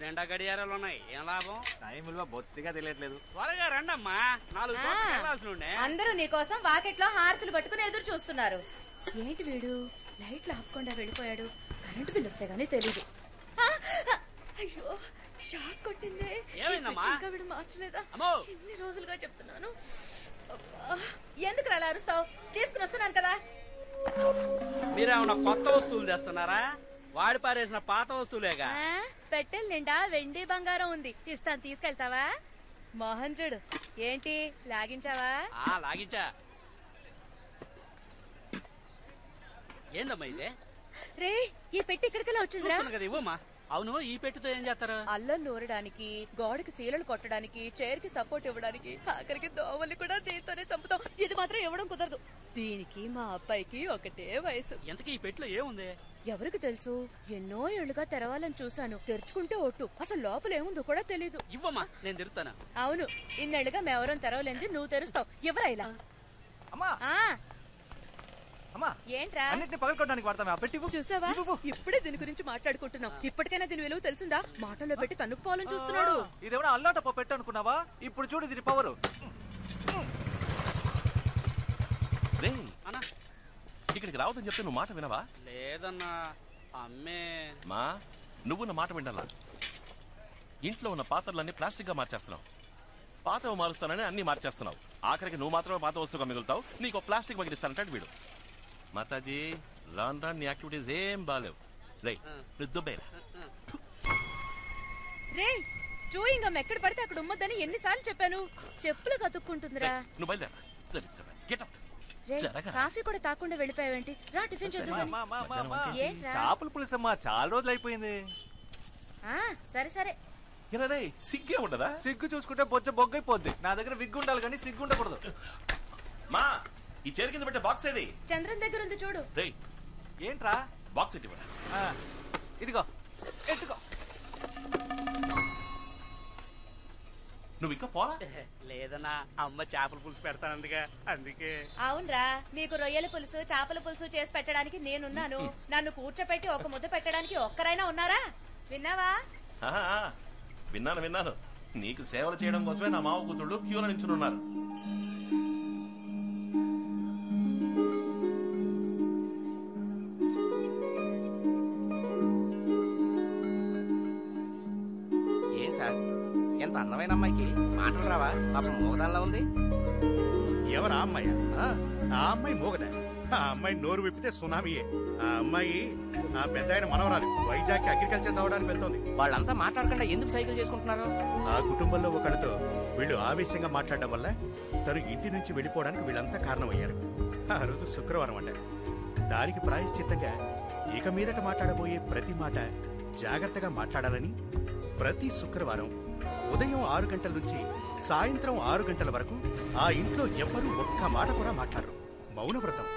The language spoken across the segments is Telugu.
నిండా గడియారాలు ఉన్నాయి, ఏం లాభం? టైం విలువ బొత్తిగా తెలియట్లేదు. త్వరగా రండమ్మా, 4 చోట్లకి వెళ్ళాల్సి ఉండే. అందరూ నీకోసం వాకెట్లో హారతులు పట్టుకుని ఎదురు చూస్తున్నారు. ఏంటి వీడు లైట్లు ఆపకుండా వెళ్ళిపోయాడు? కరెంటు బిల్లు వస్తే గానీ తెలీదు. అయ్యో షాక్ కొట్టిందే. ఏమైందమ్మా? ఇంకా వీడు మార్చలేదా? అమ్మో, ఎన్ని రోజులుగా చెప్తున్నాను. ఎందుకు అలా అరుస్తావు? తీసుకుని వస్తున్నాను కదా. మీరేమన్నా కొత్త వస్తువులు తెస్తున్నారా? వాడి పారేసిన పాత వస్తువులేగా. పెట్టెల నిండా వెండి బంగారం ఉంది, ఇస్తాను, తీసుకెళ్తావా? మోహన్ చూడు, ఏంటి లాగించావా? లాగించా. ఏందమ్మా ఇదే? రే, ఈ పెట్టి ఇక్కడికెలా వచ్చిందిరా? కదా, ఇవ్వమ్మా. అవును, ఈ పెట్టితో ఏం చేస్తారు? అల్లం నూరడానికి, గోడకి సీలలు కొట్టడానికి, చైర్ కి సపోర్ట్ ఇవ్వడానికి, ఆఖరికి దోవల్ని కూడా దీంతోనే చంపుతాం. ఇది మాత్రం ఇవ్వడం కుదరదు. దీనికి మా అబ్బాయికి ఒకటే వయసు. ఎంతకీ ఈ పెట్టిలో ఏముంది? ఎవరికి తెలుసు? ఎన్నో ఏళ్లుగా తెరవాలని చూశాను, తెరుచుకుంటే ఒట్టు. అసలు లోపల ఏముందో కూడా తెలీదు. ఇవ్వమ్మా, నేను తెరుస్తాను. అవును, ఇన్నేళ్లుగా మేవరం తెరవలేంది, నువ్వు తెరుస్తావు. ఎవరా ఇలా? ఏంట్రా? అన్నిటిని పగలకొట్టడానికి వాడతామే ఆ పెట్టి. చూసావా, ఇప్పుడే దీని గురించి మాట్లాడుకుంటున్నాం. ఇప్పటికైనా దీని విలువ తెలిసిందా? మాటల్లో పెట్టి తన్నుకుపోవాలని చూస్తున్నాడు. ఇదేమన్నా అల్లాటప్ప పెట్టు అనుకున్నావా? ఇప్పుడు చూడు దీని పవరు. ఇక్కడికి రావద్దని చెప్తే నువ్వు మాట వినవా? లేదన్నా, అమ్మే. మా నువ్వు నా మాట వినాలా? ఇంట్లో ఉన్న పాత్రలన్నీ ప్లాస్టిక్ గా మార్చేస్తున్నావు. పాతవి మారుస్తానని అన్ని మార్చేస్తున్నావు. ఆఖరికి నువ్వు మాత్రమే పాత వస్తువుగా మిగులుతావు. నీకు ప్లాస్టిక్ మిగిలిస్తానంటాడు వీడు. మాతాజీ, రాన్ రాన్ నీ యాక్టివిటీస్ ఏం బాలేవు. రే దుబ్బేరా. రే, చూయింగం ఎక్కడ పడితే అక్కడ ఉమ్మద్దని ఎన్నిసార్లు చెప్పాను? చెప్పులు కతుక్కుంటుందిరా. నువ్వు బయలుదేరా. కాఫీ కూడా తాకుండా వెళ్ళిపోయావేంటి? రా, టిఫిన్ చేద్దాం. చేపల పులుసమ్మా, చాలా రోజులు అయిపోయింది. సరే సరే. సిగ్గే ఉండదా? సిగ్గు చూసుకుంటే బొచ్చ బొగ్గైపోద్ది. నా దగ్గర విగ్గు ఉండాలి కానీ సిగ్గు ఉండకూడదు. మా ఈ చైర్ కింద పెట్టే బాక్స్ ఏది? చంద్రన్ దగ్గర ఉంది చూడు. ఏంట్రా బాక్స్ ఎట్టి? ఇదిగో ఎట్టుకో. నువ్వు ఇంకా పోలా? లేదన్నా, అమ్మ చేపల పులుసు పెడతానందుగా, అందుకే. అవునరా, మీకు రొయ్యల పులుసు, చేపల పులుసు చేసి పెట్టడానికి నేనున్నాను. నన్ను కూర్చోపెట్టి ఒక ముద్ద పెట్టడానికి ఒక్కరైనా ఉన్నారా? విన్నావా? విన్నాను. నీకు సేవలు చేయడం కోసమే నా మావ కూతుళ్ళు క్యూలో నించున్నారు. ఏ సార్, ఎంత అందమైన అమ్మాయికి మాటలు రావా? పాపం మూగదానిలా ఉంది. ఎవరా అమ్మాయి? ఆ అమ్మాయి మూగదా? ఆ అమ్మాయి నోరు విప్పితే సునామీయే. ఆ అమ్మాయి ఆ పెద్ద ఆయన మనవరాలు. వైజాగ్ అగ్రికల్చర్ చదవడానికి వెళ్తోంది. వాళ్ళంతా మాట్లాడకుండా ఎందుకు సైకిల్ చేసుకుంటున్నారు? ఆ కుటుంబంలో ఒకరితో వీళ్ళు ఆవేశంగా మాట్లాడడం వల్ల తను ఇంటి నుంచి వెళ్ళిపోవడానికి వీళ్ళంతా కారణమయ్యారు. ఆ రోజు శుక్రవారం అంట. దానికి ప్రాయశ్చిత్తంగా ఇక మీదట మాట్లాడబోయే ప్రతి మాట జాగ్రత్తగా మాట్లాడాలని ప్రతి శుక్రవారం ఉదయం 6 గంటల నుంచి సాయంత్రం 6 గంటల వరకు ఆ ఇంట్లో ఎవ్వరూ ఒక్క మాట కూడా మాట్లాడరు. మౌనవ్రతం.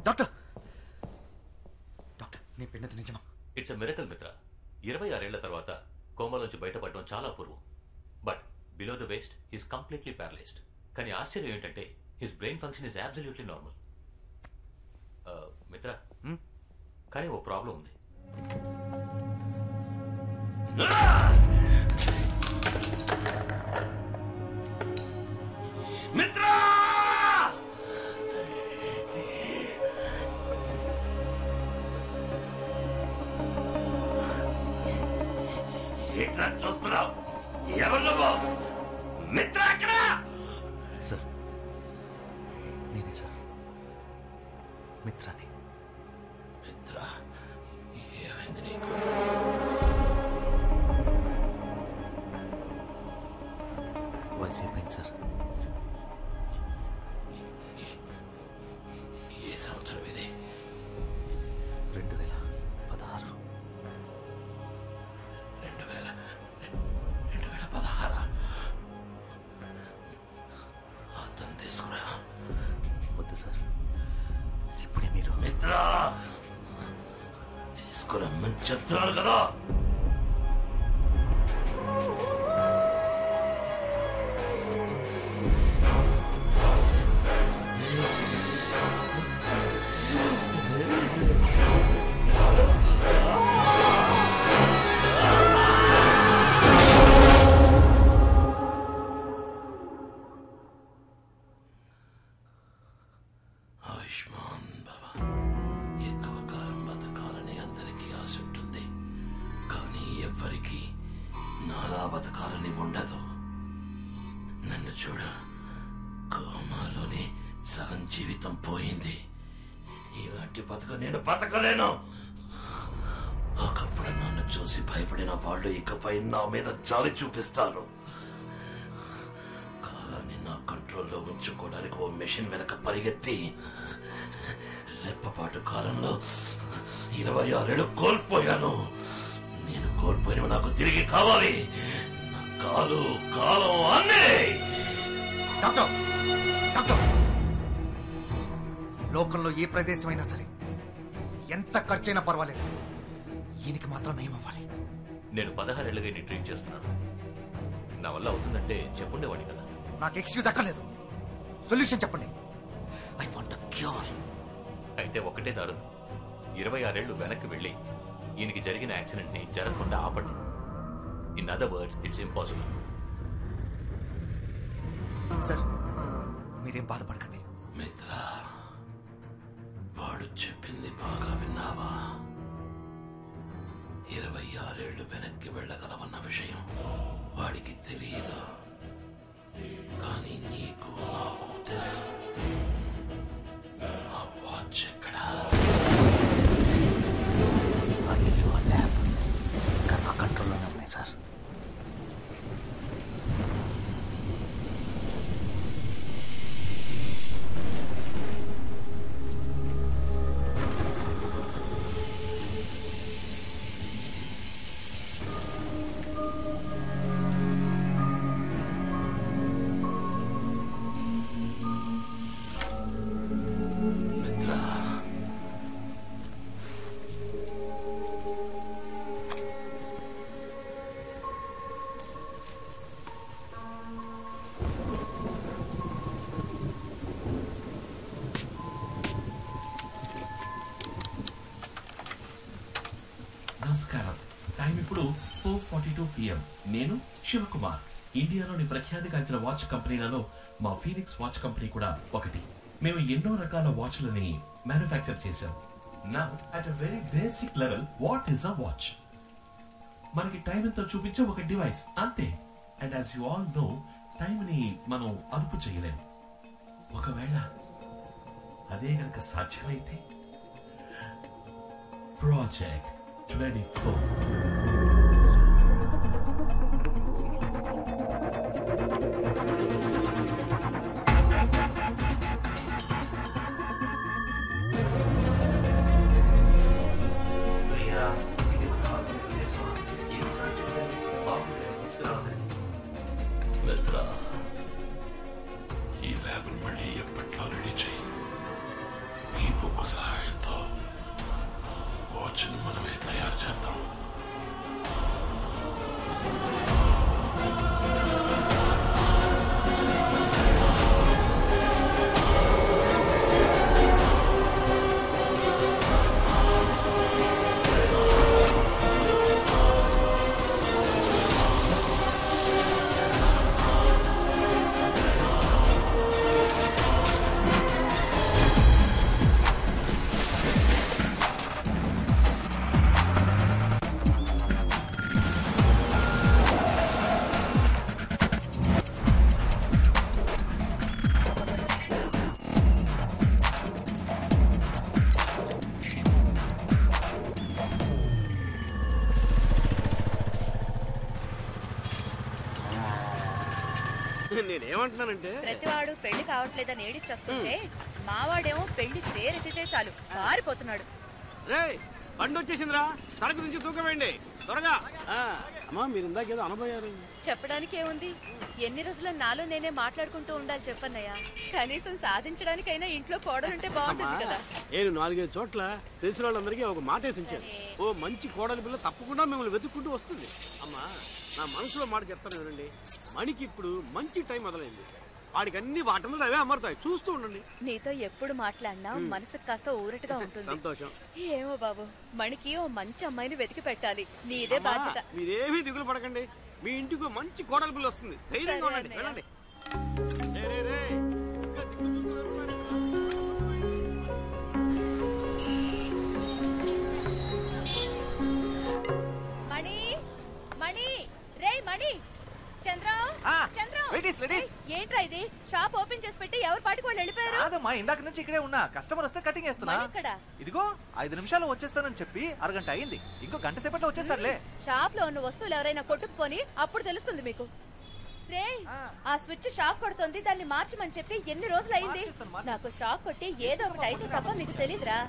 డాక్టర్ డాక్టర్ నేను పిన్నది నిజమా? ఇట్స్ ఎ మిరకల్ మిత్ర. 26 ఏళ్ల తర్వాత కోమాలోంచి బయటపడడం చాలా అపూర్వం. But below the waist he's completely paralysed. కానీ ఆశ్చర్యం ఏంటంటే his brain function is absolutely normal. మిత్ర, కానీ ఓ ప్రాబ్లం ఉంది. మిత్ర, చూస్తున్నావు? ఎవరు నువ్వు? మిత్ర అక్కడ? సార్ నేనే సార్, మిత్రాని. మిత్ర, ఏమైంది నీకు? వయసు అయిపోయింది సార్. ఏ సంవత్సరం ఇది? 2016. 2016. అర్థం తీసుకురా. వద్దు సార్, ఇప్పుడే మీరు. మిత్ర, తీసుకురమ్మని చెప్తున్నాను కదా. ఆయుష్మాన్ భవ. ఎక్కువ కాలం బతకాలని అందరికీ ఆశ ఉంటుంది, కానీ ఎవ్వరికీ నాలా బతకాలని ఉండదు. నన్ను చూడ, కోమాలోనే సగం జీవితం పోయింది. ఇలాంటి బతుకు నేను బతకలేను. ఒకప్పుడు నన్ను చూసి భయపడిన వాళ్ళు ఇకపై నా మీద జాలి చూపిస్తారు. కాలాన్ని నా కంట్రోల్లో ఉంచుకోవడానికి ఓ మెషిన్ వెనక పరిగెత్తి రెప్పపాటు కాలంలో 26 ఏళ్ళు కోల్పోయాను. నేను కోల్పోయినవి నాకు తిరిగి కావాలి. నా కాలు, కాలం అన్నీ. డాక్టర్ డాక్టర్, లోకంలో ఏ ప్రదేశమైనా సరే ఎంత ఖర్చైనా పర్వాలేదు, ఈయనకి మాత్రం నయం అవ్వాలి. నేను 16 ఏళ్ళుగా నీ ట్రీట్ చేస్తున్నాను. నా వల్ల అవుతుందంటే చెప్పుండేవాడి కదా. నాకు ఎక్స్క్యూజ్ అక్కర్లేదు, సొల్యూషన్ చెప్పండి. I want the cure. అయితే ఒకటే దారు, 26 ఏళ్లు వెనక్కి వెళ్ళి ఈయనకి జరిగిన యాక్సిడెంట్ ని జరగకుండా ఆపండి. In other words, it's impossible. Sir మీరేం బాధపడకండి. మిత్ర, వాడు చెప్పింది బాగా విన్నావా? 26 ఏళ్లు వెనక్కి వెళ్ళగలవన్న విషయం వాడికి తెలియదు, కానీ నీకు నాకు తెలుసు. ఆ వాచ్ ఎక్కడా? ఇంకా నా కంట్రోల్లోనే ఉన్నాయి సార్. నమస్కారం. టైం ఇప్పుడు 4:42 PM. నేను శివకుమార్. ఇండియాలోని ప్రఖ్యాతిగాంచిన వాచ్ కంపెనీలలో మా ఫీనిక్స్ వాచ్ కంపెనీ కూడా ఒకటి. మేము ఎన్నో రకాల వాచ్లని మ్యానుఫ్యాక్చర్ చేశాం. Now at a very basic level, what is a watch? మనకి టైం ఎంతో చూపించే ఒక డివైస్ అంతే. And as you all know, time ని మనం అదుపు చేయలేము. ఒకవేళ అదే గనక సాధ్యమైతే ప్రాజెక్ట్ 24. మిత్ర, ఈ ల్యాబ్ మళ్ళీ ఎప్పట్లో రెడీ చేయి. ఈ బుక్ నేనేమంటున్నానంటే ప్రతివాడు పెళ్లి కావట్లేదని ఏడిచ్చేస్తుంటే మావాడేమో పెళ్లి పేరెత్తితే చాలు పారిపోతున్నాడు. రే బండి వచ్చేసిందిరా, సరుకు నుంచి తూకవేయండి త్వరగా. అమ్మా మీరు ఇందాకేదో అనబోయారు. చెప్పడానికి ఏముంది, ఎన్ని రోజుల నాలో నేనే మాట్లాడుకుంటూ ఉండాలి చెప్పన్నయ్య. కనీసం సాధించడానికైనా ఇంట్లో కోడలుంటే బాగుంటుంది కదా. నేను 4-5 చోట్ల తెలిసిన వాళ్ళందరికీ ఒక మాట వేసి ఉంచాను. ఓ మంచి కోడలి పిల్ల తప్పకుండా మిమ్మల్ని వెతుక్కుంటూ వస్తుంది. అమ్మా నా మనసులో మాట చెప్తాను వినండి, మణికి ఇప్పుడు మంచి టైం మొదలైంది. వాడికి అన్ని వాటంలో అవే అమరుతాయి, చూస్తూ ఉండండి. నీతో ఎప్పుడు మాట్లాడినా మనసుకు కాస్త ఊరటగా ఉంటుంది. సంతోషం. ఏమో బాబు, మణికి ఓ మంచి అమ్మాయిని వెతికి పెట్టాలి, నీదే బాధ్యత. మీరేమీ దిగులు పడకండి, మీ ఇంటికి మంచి కోడలి పిల్ల వస్తుంది. ధైర్యంగా ఉండండి, వెళ్ళండి. మణి మణి రే మణి, చంద్రం చంద్రం, ఏంట్రా ఇది? షాప్ ఓపెన్ చేసి పెట్టి ఎవరు పాటికి వాళ్ళు వెళ్ళిపోయారు? కాదమ్మా, ఇందాక నుంచి ఇక్కడే ఉన్నా. కస్టమర్ వస్తే కటింగ్ వేస్తున్నా. ఇదిగో 5 నిమిషాలు వచ్చేస్తానని చెప్పి అరగంట అయింది. ఇంకో గంట సేపట్లో వచ్చేస్తారులే. షాప్ లో ఉన్న వస్తువులు ఎవరైనా కొట్టుకుపోని అప్పుడు తెలుస్తుంది మీకు. రే ఆ స్విచ్ షాక్ కొడుతుంది, దాన్ని మార్చమని చెప్పి ఎన్ని రోజులు అయింది. నాకు షాక్ కొట్టి ఏదో ఒకటి అయితే తప్ప మీకు తెలీదురా.